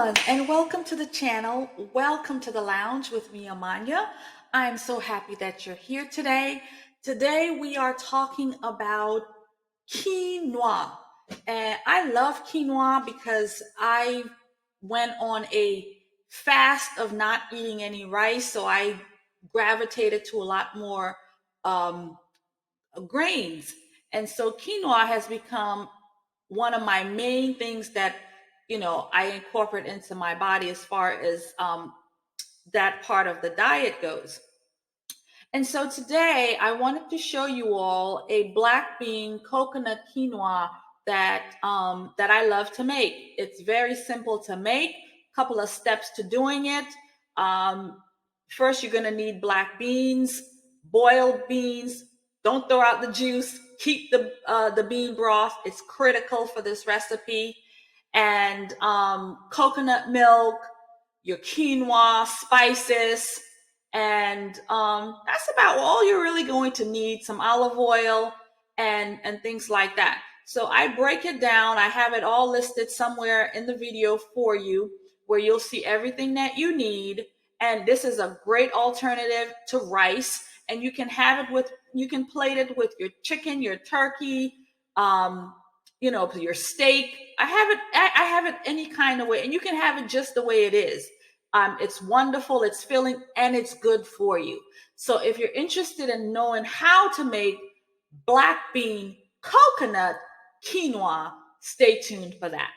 everyone, and welcome to the channel. Welcome to the lounge with me, Amanya. I'm so happy that you're here today. Today we are talking about quinoa. And I love quinoa because I went on a fast of not eating any rice, so I gravitated to a lot more um, grains. And so quinoa has become one of my main things that I incorporate into my body as far as that part of the diet goes. And so today I wanted to show you all a black bean coconut quinoa that I love to make. It's very simple to make. Couple of steps to doing it. First, you're going to need black beans, boiled beans. Don't throw out the juice. Keep the bean broth. It's critical for this recipe. And coconut milk, your quinoa, spices, and that's about all you're really going to need. Some olive oil and things like that. So I break it down. I have it all listed somewhere in the video for you where you'll see everything that you need. And this is a great alternative to rice. And you can plate it with your chicken, your turkey, your steak. I have it any kind of way, and you can have it just the way it is. It's wonderful, it's filling, and it's good for you. So if you're interested in knowing how to make black bean coconut quinoa, stay tuned for that.